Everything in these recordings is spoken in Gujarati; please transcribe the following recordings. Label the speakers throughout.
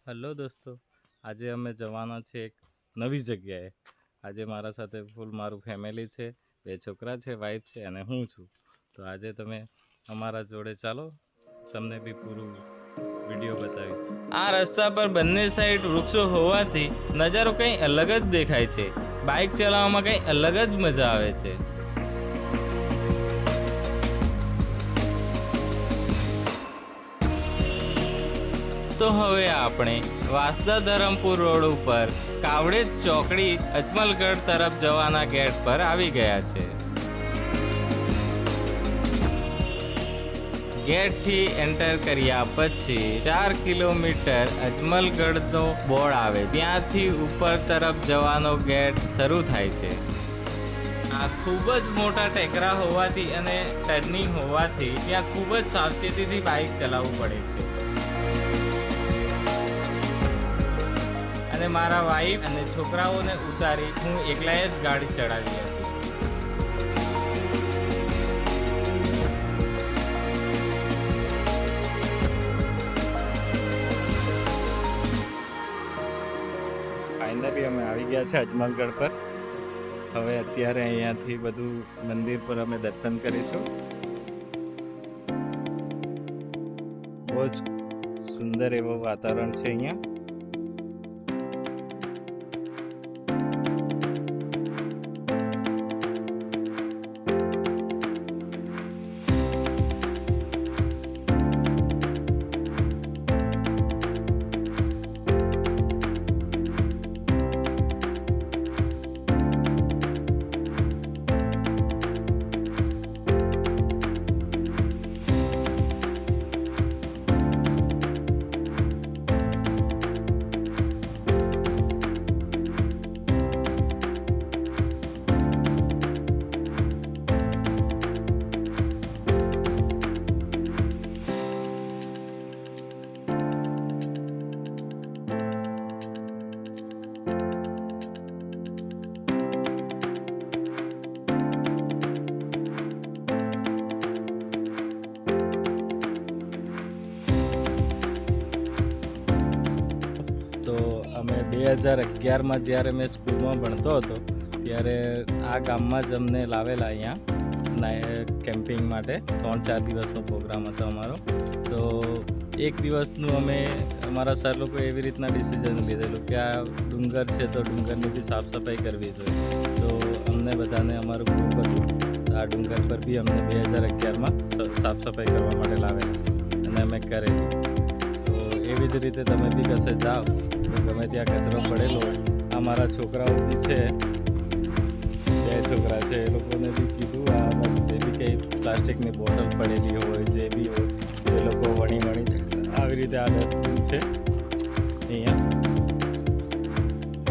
Speaker 1: હેલો દોસ્તો, આજે અમે જવાના છે એક નવી જગ્યાએ. આજે મારા સાથે ફૂલ મારું ફેમિલી છે, 2 છોકરા છે, વાઈફ છે અને હું છું. તો આજે તમે અમારા જોડે ચાલો, તમને બી પૂરું વિડીયો બતાવીશ. આ રસ્તા પર બંને સાઈડ વૃક્ષો હોવાથી નજારો કંઈ અલગ જ દેખાય છે. બાઇક ચલાવવામાં કંઈ અલગ જ મજા આવે છે. તો હવે આપણે વાંસદા ધરમપુર રોડ ઉપર કાવડેજ ચોકડી અજમલગઢ તરફ જવાના ગેટ પર આવી ગયા છે. ગેટથી એન્ટર કર્યા પછી 4 કિલોમીટર અજમલગઢનો બોર્ડ આવે, ત્યાંથી ઉપર તરફ જવાનો ગેટ શરૂ થાય છે. આ ખૂબ જ મોટા ટેકરા હોવાથી અને ટર્નિંગ હોવાથી ત્યાં ખૂબ જ સાવચેતીથી બાઇક ચલાવવું પડે છે. અને મારા વાઈફ અને છોકરાઓને ઉતારી હું એકલાએ જ ગાડી ચડાવી હતી. ફાઇનલી અમે આવી ગયા છે અજમલગઢ પર. હવે અત્યારે અહીંયાથી બધું મંદિર પર અમે દર્શન કરીશું. બહુ જ સુંદર એવો વાતાવરણ છે અહીંયા. તો અમે 2011માં જ્યારે મેં સ્કૂલમાં ભણતો હતો ત્યારે આ ગામમાં જ અમને લાવેલા અહીંયા કેમ્પિંગ માટે. 3-4 દિવસનો પ્રોગ્રામ હતો અમારો. તો એક દિવસનું અમે અમારા સર લોકો એવી રીતના ડિસિઝન લીધેલું કે આ ડુંગર છે તો ડુંગરની બી સાફ સફાઈ કરવી જોઈએ. તો અમને બધાને અમારું ગ્રુપ હતું, આ ડુંગર પર બી અમને 2011માં સાફ સફાઈ કરવા માટે લાવેલા અને અમે કરેલી. તો એવી જ રીતે તમે બી કશે જાઓ તો ગમે ત્યાં કચરો પડેલો હોય, આ મારા છોકરાઓ બી છે, 2 છોકરા છે, એ લોકોને બી કીધું આ જે બી કંઈ પ્લાસ્ટિકની બોટલ પડેલી હોય જે બી હોય એ લોકો વણી આવી રીતે આ ડસ્ટબિન છે અહીંયા,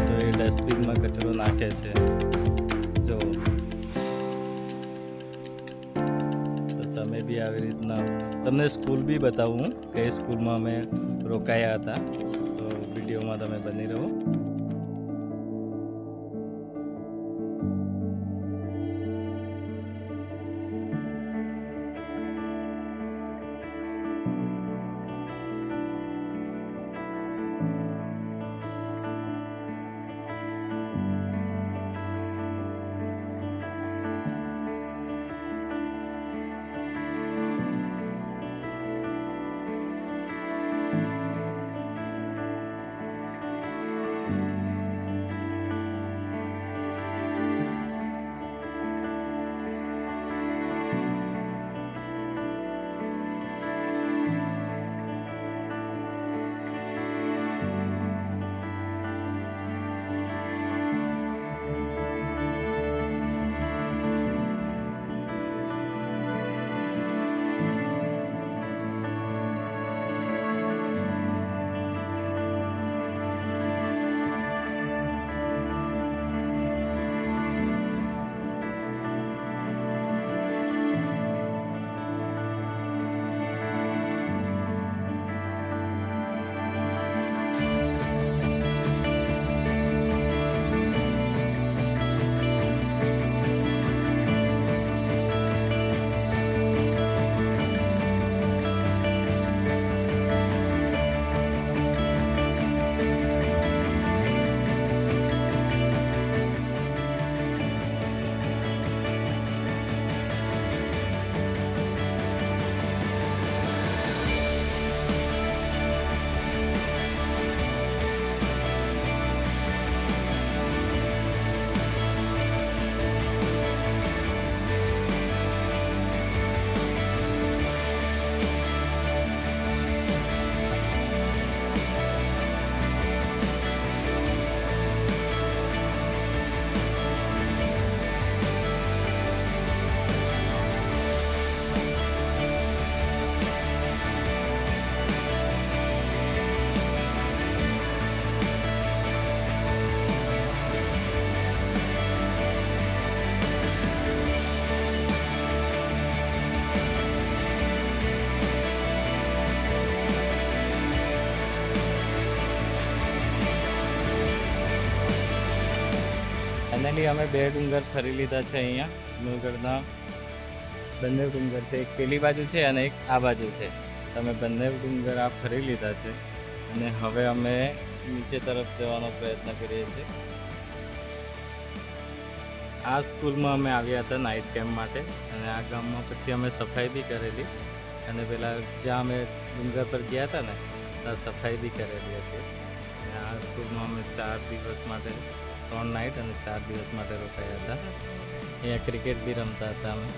Speaker 1: તો એ ડસ્ટબિનમાં કચરો નાખે છે. જો તો તમે બી આવી રીતના, તમને સ્કૂલ બી બતાવું કઈ સ્કૂલમાં અમે રોકાયા હતા. તો વિડીયોમાં તમે બની રહો. ફાઇનલી અમે 2 ડુંગર ફરી લીધા છે અહીંયા જુનાગઢના. બંને ડુંગર છે, એક પેલી બાજુ છે અને એક આ બાજુ છે. તમે બંને ડુંગર આ ફરી લીધા છે અને હવે અમે નીચે તરફ જવાનો પ્રયત્ન કરીએ છીએ. આ સ્કૂલમાં અમે આવ્યા હતા નાઇટ કેમ્પ માટે અને આ ગામમાં પછી અમે સફાઈ બી કરેલી અને પેલા જ્યાં અમે ડુંગર પર ગયા હતા ને ત્યાં સફાઈ બી કરેલી હતી. અને આ સ્કૂલમાં અમે 4 દિવસ માટે 3 નાઇટ અને 4 દિવસ માટે રોકાયા હતા. અહીંયા ક્રિકેટ બી રમતા હતા અમે.